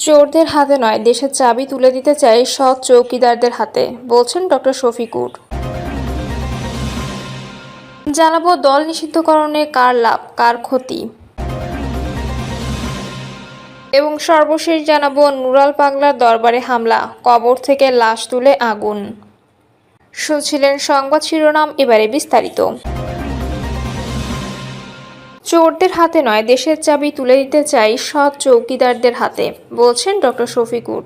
চোরদের হাতে নয়, দেশের চাবি তুলে দিতে চাই সৎ চৌকিদারদের হাতে, বলছেন ডক্টর শফিকুর। জানাবো দল নিষিদ্ধকরণে কার লাভ কার ক্ষতি, এবং সর্বশেষ জানাবো নুরাল পাগলার দরবারে হামলা, কবর থেকে লাশ তুলে আগুন। শুনছিলেন সংবাদ শিরোনাম, এবারে বিস্তারিত। চোরদের হাতে নয়, দেশের চাবি তুলে দিতে চাই সৎ চৌকিদারদের হাতে, বলছেন ডক্টর শফিকুর।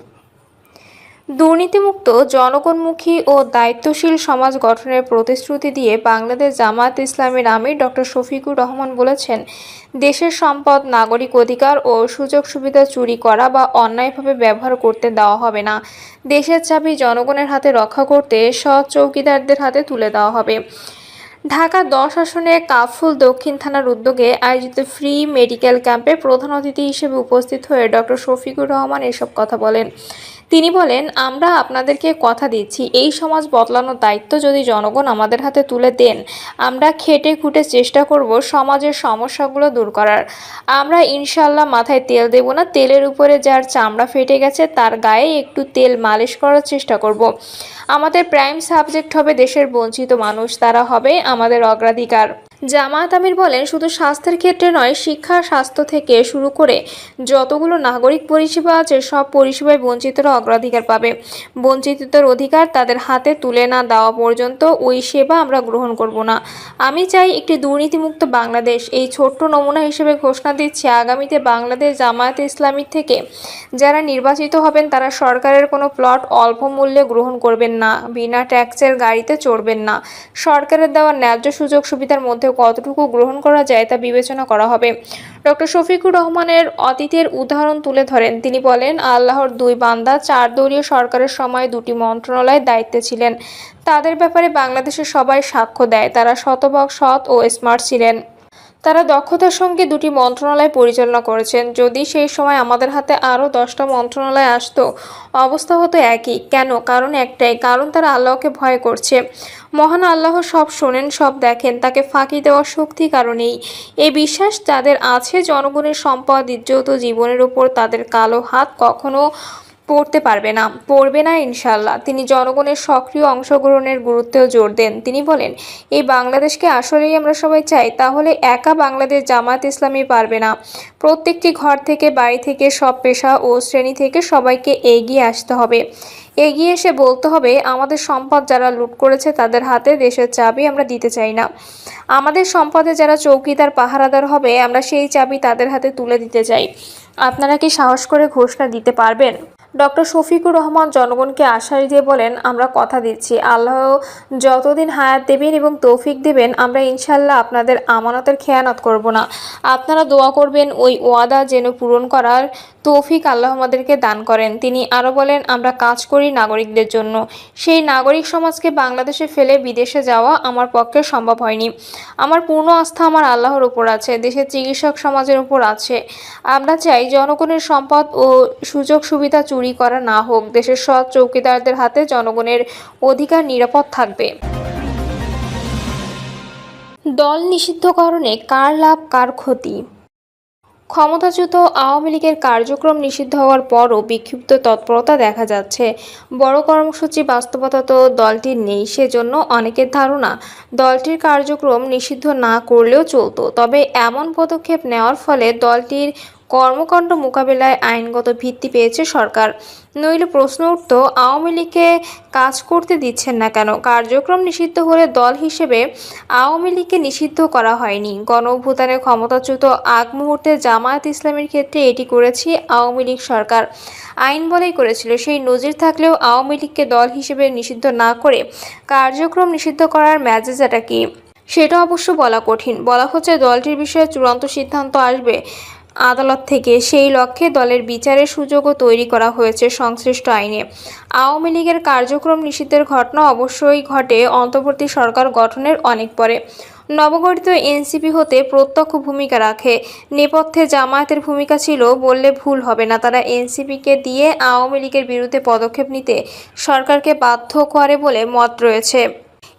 দুর্নীতিমুক্ত, জনগণমুখী ও দায়িত্বশীল সমাজ গঠনের প্রতিশ্রুতি দিয়ে বাংলাদেশ জামায়াত ইসলামীর আমির ডক্টর শফিকুর রহমান বলেছেন, দেশের সম্পদ, নাগরিক অধিকার ও সুযোগ সুবিধা চুরি করা বা অন্যায়ভাবে ব্যবহার করতে দেওয়া হবে না। দেশের চাবি জনগণের হাতে রক্ষা করতে সৎ চৌকিদারদের হাতে তুলে দেওয়া হবে। ঢাকা 10 আসনে কাফরুল দক্ষিণ থানার উদ্যোগে আয়োজিত ফ্রি মেডিকেল ক্যাম্পে প্রধান অতিথি হিসেবে উপস্থিত হয়ে ডক্টর শফিকুর রহমান এসব কথা বলেন। তিনি বলেন, আমরা আপনাদেরকে কথা দিচ্ছি, এই সমাজ বদলানোর দায়িত্ব যদি জনগণ আমাদের হাতে তুলে দেন, আমরা খেটে খুঁটে চেষ্টা করব সমাজের সমস্যাগুলো দূর করার। আমরা ইনশাল্লাহ মাথায় তেল দেব না, তেলের উপরে যার চামড়া ফেটে গেছে তার গায়ে একটু তেল মালিশ করার চেষ্টা করব। আমাদের প্রাইম সাবজেক্ট হবে দেশের বঞ্চিত মানুষ, তারা হবে আমাদের অগ্রাধিকার। জামায়াত আমির বলেন, শুধু স্বাস্থ্যের ক্ষেত্রে নয়, শিক্ষা, স্বাস্থ্য থেকে শুরু করে যতগুলো নাগরিক পরিষেবা আছে সব পরিষেবায় বঞ্চিতরা অগ্রাধিকার পাবে। বঞ্চিতদের অধিকার তাদের হাতে তুলে না দেওয়া পর্যন্ত ওই সেবা আমরা গ্রহণ করব না। আমি চাই একটি দুর্নীতিমুক্ত বাংলাদেশ। এই ছোট্ট নমুনা হিসেবে ঘোষণা দিচ্ছি, আগামীতে বাংলাদেশ জামায়াতে ইসলামী থেকে যারা নির্বাচিত হবেন তারা সরকারের কোনো প্লট অল্প মূল্যে গ্রহণ করবেন না, বিনা ট্যাক্সের গাড়িতে চড়বেন না। সরকারের দেওয়া ন্যায্য সুযোগ সুবিধার মধ্যে কতটুকু গ্রহণ করা যায় তা বিবেচনা করা হবে। ডক্টর শফিকুর রহমানের অতীতের উদাহরণ তুলে ধরেন। তিনি বলেন, আল্লাহর দুই বান্দা 4 দলীয় সরকারের সময় 2টি মন্ত্রণালয়ের দায়িত্বে ছিলেন। তাদের ব্যাপারে বাংলাদেশের সবাই সাক্ষ্য দেয়, তারা শতভাগ সৎ ও স্মার্ট ছিলেন। তারা দক্ষতার সঙ্গে 2টি মন্ত্রণালয় পরিচালনা করেছেন। যদি সেই সময় আমাদের হাতে আরও 10টা মন্ত্রণালয় আসতো, অবস্থা হতো একই। কেন? কারণ একটাই, কারণ তারা আল্লাহকে ভয় করছে। মহান আল্লাহ সব শোনেন, সব দেখেন, তাকে ফাঁকি দেওয়ার শক্তি কারণেই। এই বিশ্বাস যাদের আছে, জনগণের সম্পদ, ইজ্জত ও জীবনের উপর তাদের কালো হাত কখনো পড়বে না ইনশাল্লাহ। তিনি জনগণের সক্রিয় অংশগ্রহণের গুরুত্বেও জোর দেন। তিনি বলেন, এই বাংলাদেশকে আসলেই আমরা সবাই চাই, তাহলে একা বাংলাদেশ জামায়াত ইসলামী পারবে না। প্রত্যেকটি ঘর থেকে, বাড়ি থেকে, সব পেশা ও শ্রেণী থেকে সবাইকে এগিয়ে আসতে হবে। এগিয়ে এসে বলতে হবে, আমাদের সম্পদ যারা লুট করেছে তাদের হাতে দেশের চাবি আমরা দিতে চাই না। আমাদের সম্পদে যারা চৌকিদার, পাহারাদার হবে, আমরা সেই চাবি তাদের হাতে তুলে দিতে চাই। আপনারা কি সাহস করে ঘোষণা দিতে পারবেন? ডক্টর শফিকুর রহমান জনগণকে আশ্বাস দিয়ে বলেন, আমরা কথা দিচ্ছি, আল্লাহ যতদিন হায়াত দেবেন এবং তৌফিক দেবেন, আমরা ইনশাল্লাহ আপনাদের আমানতের খেয়ানত করব না। আপনারা দোয়া করবেন ওই ওয়াদা যেন পূরণ করার তৌফিক আল্লাহ আমাদেরকে দান করেন। তিনি আরও বলেন, আমরা কাজ করি নাগরিকদের জন্য। সেই নাগরিক সমাজকে বাংলাদেশে ফেলে বিদেশে যাওয়া আমার পক্ষে সম্ভব হয়নি। আমার পূর্ণ আস্থা আমার আল্লাহর উপর আছে, দেশের চিকিৎসক সমাজের উপর আছে। আমরা চাই জনগণের সম্পদ ও সুযোগ সুবিধা চুরি করা না হোক। দেশের সৎ চৌকিদারদের হাতে জনগণের অধিকার নিরাপদ থাকবে। দল নিষিদ্ধকরণে কার লাভ কার ক্ষতি? ক্ষমতাচ্যুত আওয়ামী লীগের কার্যক্রম নিষিদ্ধ হওয়ার পরও বিক্ষিপ্ত তৎপরতা দেখা যাচ্ছে। বড় কর্মসূচি বাস্তবতা তো দলটির নেই, সেজন্য অনেকের ধারণা দলটির কার্যক্রম নিষিদ্ধ না করলেও চলত। তবে এমন পদক্ষেপ নেওয়ার ফলে দলটির কর্মকাণ্ড মোকাবেলায় আইনগত ভিত্তি পেয়েছে সরকার। নইলে প্রশ্ন উঠত, আওয়ামী লীগকে কাজ করতে দিচ্ছেন না কেন? কার্যক্রম নিষিদ্ধ হলে দল হিসেবে আওয়ামী লীগকে নিষিদ্ধ করা হয়নি। গণঅভ্যুত্থানের ক্ষমতাচ্যুত আগ মুহূর্তে জামায়াত ইসলামীর ক্ষেত্রে এটি করেছে আওয়ামী লীগ সরকার। আইন বলেই করেছিল। সেই নজির থাকলেও আওয়ামী লীগকে দল হিসেবে নিষিদ্ধ না করে কার্যক্রম নিষিদ্ধ করার ম্যাজিকটা কি, সেটা অবশ্য বলা কঠিন। বলা হচ্ছে দলটির বিষয়ে চূড়ান্ত সিদ্ধান্ত আসবে আদালত থেকে। সেই লক্ষ্যে দলের বিচারের সুযোগও তৈরি করা হয়েছে সংশ্লিষ্ট আইনে। আওয়ামী লীগের কার্যক্রম নিষিদ্ধের ঘটনা অবশ্যই ঘটে অন্তর্বর্তী সরকার গঠনের অনেক পরে। নবগঠিত এনসিপি হতে প্রত্যক্ষ ভূমিকা রাখে। নেপথ্যে জামায়াতের ভূমিকা ছিল বললে ভুল হবে না। তারা এনসিপিকে দিয়ে আওয়ামী লীগের বিরুদ্ধে পদক্ষেপ নিতে সরকারকে বাধ্য করে বলে মত রয়েছে।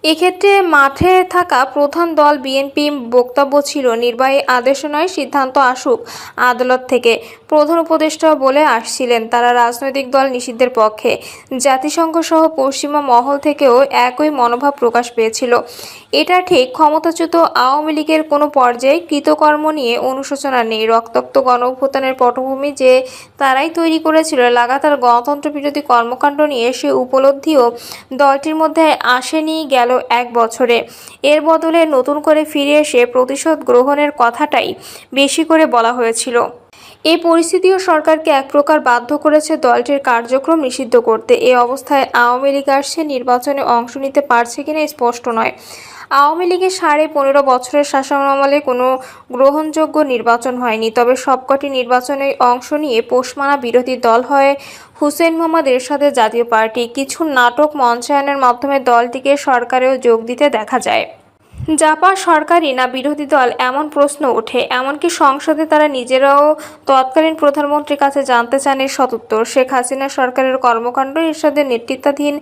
এক্ষেত্রে মাঠে থাকা প্রধান দল বিএনপি বক্তব্য ছিল নির্বাহী আদেশ নয়, সিদ্ধান্ত আসুক আদালত থেকে। প্রধান উপদেষ্টা বলে আসছিলেন তারা রাজনৈতিক দল নিষিদ্ধের পক্ষে। জাতিসংঘ সহ পশ্চিমা মহল থেকেও একই মনোভাব প্রকাশ পেয়েছিল। এটা ঠিক, ক্ষমতাচ্যুত আওয়ামী লীগের কোনো পর্যায়ে কৃতকর্ম নিয়ে অনুশোচনা নেই। রক্তাক্ত গণঅভ্যুত্থানের পটভূমি যে তারাই তৈরি করেছিল, লাগাতার গণতন্ত্র বিরোধী কর্মকাণ্ড নিয়ে সে উপলব্ধিও দলটির মধ্যে আসেনি গেল এক বছরে। এর বদলে নতুন করে ফিরে এসে প্রতিশোধ গ্রহণের কথাটাই বেশি করে বলা হয়েছিল। এই পরিস্থিতিও সরকারকে এক প্রকার বাধ্য করেছে দলটির কার্যক্রম নিষিদ্ধ করতে। এই অবস্থায় আওয়ামী লীগ আসছে, নির্বাচনে অংশ নিতে পারছে কিনা স্পষ্ট নয়। আওয়ামী লীগের 15.5 বছরের শাসনামলে কোনো গ্রহণযোগ্য নির্বাচন হয়নি। তবে সবকটি নির্বাচনে অংশ নিয়ে পোষমানা বিরোধী দল হয় হুসেইন মোহাম্মদ এরশাদের জাতীয় পার্টি। কিছু নাটক মঞ্চায়নের মাধ্যমে দলটিকে সরকারেও যোগ দিতে দেখা যায়। জাপা সরকারি না বিরোধী দল, এমন প্রশ্ন ওঠে। এমনকি সংসদে তারা নিজেরাও তৎকালীন প্রধানমন্ত্রীর কাছে জানতে চান এর সদুত্তর। শেখ হাসিনা সরকারের কর্মকাণ্ড এরশাদের নেতৃত্বাধীন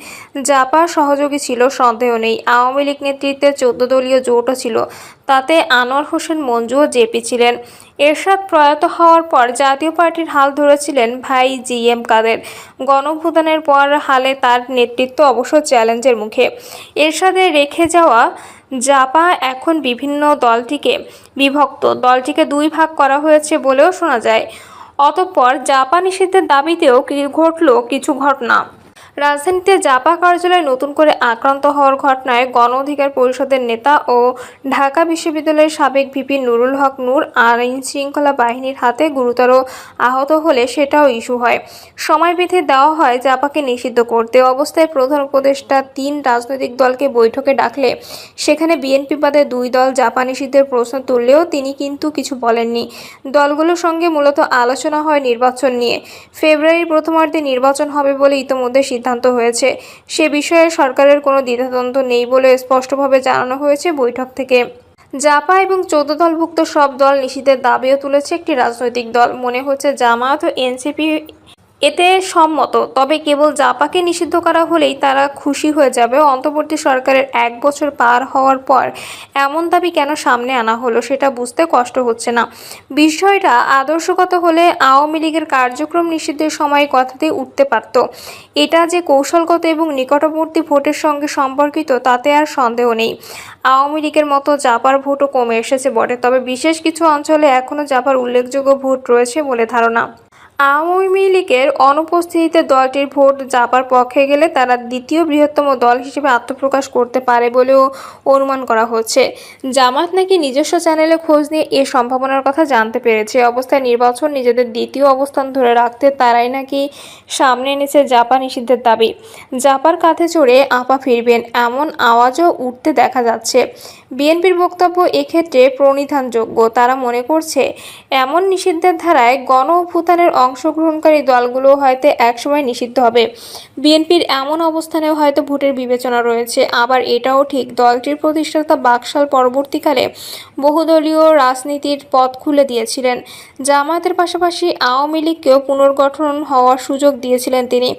জাপা সহযোগী ছিল, সন্দেহ নেই। আওয়ামী লীগ নেতৃত্বে 14 দলীয় জোটও ছিল, তাতে আনোয়ার হোসেন মঞ্জু ও জেপি ছিলেন। এরশাদ প্রয়াত হওয়ার পর জাতীয় পার্টির হাল ধরেছিলেন ভাই জিএম কাদের। গণঅভ্যুত্থানের পর হালে তার নেতৃত্ব অবশ্য চ্যালেঞ্জের মুখে। এরশাদের রেখে যাওয়া জাপা এখন বিভিন্ন দলটিকে বিভক্ত, দলটিকে 2 ভাগ করা হয়েছে বলেও শোনা যায়। অতঃপর জাপা নিষিদ্ধের দাবিতেও ঘটল কিছু ঘটনা। রাজধানীতে জাপা কার্যালয় নতুন করে আক্রান্ত হওয়ার ঘটনায় গণ অধিকার পরিষদের নেতা ও ঢাকা বিশ্ববিদ্যালয়ের সাবেক ভিপি নুরুল হক নূর আইন শৃঙ্খলা বাহিনীর হাতে গুরুতর আহত হলে সেটাও ইস্যু হয়। সময় বেঁধে দেওয়া হয় জাপাকে নিষিদ্ধ করতে। অবস্থায় প্রধান উপদেষ্টা 3 রাজনৈতিক দলকে বৈঠকে ডাকলে সেখানে বিএনপি বাদে 2 দল জাপা নিষিদ্ধের প্রশ্ন তুললেও তিনি কিন্তু কিছু বলেননি। দলগুলোর সঙ্গে মূলত আলোচনা হয় নির্বাচন নিয়ে। ফেব্রুয়ারির প্রথমার্ধে নির্বাচন হবে বলে ইতোমধ্যে সিদ্ধান্ত হয়েছে। সে বিষয়ে সরকারের কোনো দ্বিধাদ্বন্দ্ব নেই বলে স্পষ্টভাবে জানানো হয়েছে বৈঠক থেকে। জাপা এবং 14 দলভুক্ত সব দল নিষিদ্ধের দাবিও তুলেছে একটি রাজনৈতিক দল। মনে হচ্ছে জামায়াত ও এনসিপি এতে সম্মত। তবে কেবল জাপাকে নিষিদ্ধ করা হলেই তারা খুশি হয়ে যাবে। অন্তর্বর্তী সরকারের 1 বছর পার হওয়ার পর এমন দাবি কেন সামনে আনা হলো সেটা বুঝতে কষ্ট হচ্ছে না। বিষয়টা আদর্শগত হলে আওয়ামী লীগের কার্যক্রম নিষিদ্ধের সময় কথাতেই উঠতে পারত। এটা যে কৌশলগত এবং নিকটবর্তী ভোটের সঙ্গে সম্পর্কিত তাতে আর সন্দেহ নেই। আওয়ামী লীগের মতো জাপার ভোটও কমে এসেছে বটে, তবে বিশেষ কিছু অঞ্চলে এখনও জাপার উল্লেখযোগ্য ভোট রয়েছে বলে ধারণা। আওয়ামী লীগের অনুপস্থিতিতে দলটির ভোট জাপার পক্ষে গেলে তারা দ্বিতীয় বৃহত্তম দল হিসেবে আত্মপ্রকাশ করতে পারে বলেও অনুমান করা হচ্ছে। জামাত নাকি নিজস্ব চ্যানেলে খোঁজ নিয়ে এ সম্ভাবনার কথা জানতে পেরেছে। অবস্থায় নির্বাচন নিজেদের দ্বিতীয় অবস্থান ধরে রাখতে তারাই নাকি সামনে এনেছে জাপা নিষিদ্ধের দাবি। জাপার কাঁধে চড়ে আপা ফিরবেন, এমন আওয়াজও উঠতে দেখা যাচ্ছে। বিএনপির বক্তব্য এক্ষেত্রে প্রণিধানযোগ্য। তারা মনে করছে এমন নিষিদ্ধের ধারায় গণ অভ্যুত্থানের অংশগ্রহণকারী দলগুলো হয়তো একসময় নিষিদ্ধ হবে। বিএনপির এমন অবস্থানেও হয়তো ভোটের বিবেচনা রয়েছে। আবার এটাও ঠিক, দলটির প্রতিষ্ঠাতা বাকশাল পরবর্তীকালে বহুদলীয় রাজনীতির পথ খুলে দিয়েছিলেন। জামায়াতের পাশাপাশি আওয়ামী লীগকেও পুনর্গঠন হওয়ার সুযোগ দিয়েছিলেন তিনি।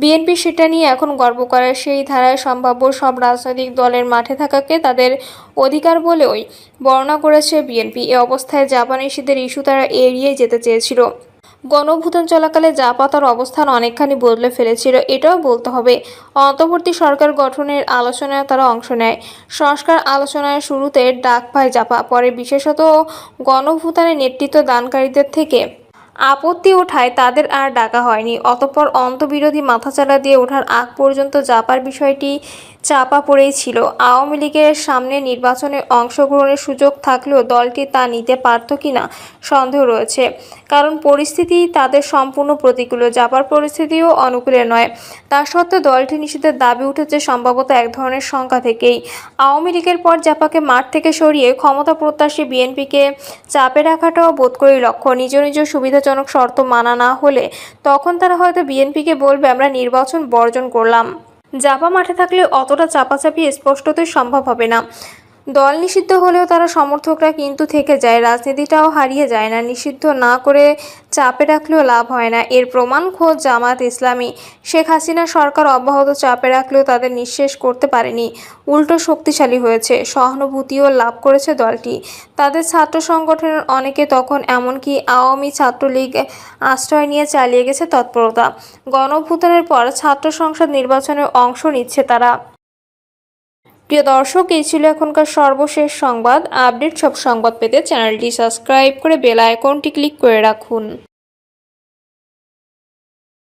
বিএনপি সেটা নিয়ে এখন গর্ব করে। সেই ধারায় সম্ভাব্য সব রাজনৈতিক দলের মাঠে থাকাকে তাদের অধিকার বলেই বর্ণনা করেছে বিএনপি। এ অবস্থায় জাপা নিষিদ্ধের ইস্যু তারা এড়িয়ে যেতে চেয়েছিল। গণঅভ্যুত্থান চলাকালে জাপা তার অবস্থান অনেকখানি বদলে ফেলেছিল, এটাও বলতে হবে। অন্তর্বর্তী সরকার গঠনের আলোচনায় তারা অংশ নেয়। সংস্কার আলোচনায় শুরুতে ডাক পায় জাপা, পরে বিশেষত গণঅভ্যুত্থানের নেতৃত্ব দানকারীদের থেকে আপত্তি ওঠায় তাদের আর ডাকা হয়নি। অতঃপর অন্তবিরোধী মাথাচাড়া দিয়ে ওঠার আগ পর্যন্ত জাপার বিষয়টি চাপা পড়েই ছিল। আওয়ামী লীগের সামনে নির্বাচনে অংশগ্রহণের সুযোগ থাকলেও দলটি তা নিতে পারত কিনা সন্দেহ রয়েছে, কারণ পরিস্থিতি তাদের সম্পূর্ণ প্রতিকূল। জাপার পরিস্থিতিও অনুকূলে নয়। তা সত্ত্বেও দলটি নিষিদ্ধের দাবি উঠেছে সম্ভবত এক ধরনের শঙ্কা থেকেই। আওয়ামী লীগের পর জাপাকে মাঠ থেকে সরিয়ে ক্ষমতা প্রত্যাশী বিএনপিকে চাপে রাখাটাও বোধ করি লক্ষ্য। নিজ নিজ সুবিধাজনক শর্ত মানা না হলে তখন তারা হয়তো বিএনপিকে বলবে আমরা নির্বাচন বর্জন করলাম। জাপা মাঠে থাকলে অতটা চাপাচাপি স্পষ্টতই সম্ভব হবে না। দল নিষিদ্ধ হলেও তারা সমর্থকরা কিন্তু থেকে যায়, রাজনীতিটাও হারিয়ে যায় না। নিষিদ্ধ না করে চাপে রাখলেও লাভ হয় না, এর প্রমাণ খোদ জামায়াত ইসলামী। শেখ হাসিনা সরকার অব্যাহত চাপে রাখলেও তাদের নিঃশেষ করতে পারেনি, উল্টো শক্তিশালী হয়েছে, সহানুভূতিও লাভ করেছে দলটি। তাদের ছাত্র সংগঠনের অনেকে তখন এমনকি আওয়ামী ছাত্রলীগ আশ্রয় নিয়ে চালিয়ে গেছে তৎপরতা। গণঅভ্যুত্থানের পর ছাত্র সংসদ নির্বাচনে অংশ নিচ্ছে তারা। প্রিয় দর্শক, এই ছিল এখনকার সর্বশেষ সংবাদ আপডেট। সব সংবাদ পেতে চ্যানেলটি সাবস্ক্রাইব করে বেল আইকনটি ক্লিক করে রাখুন।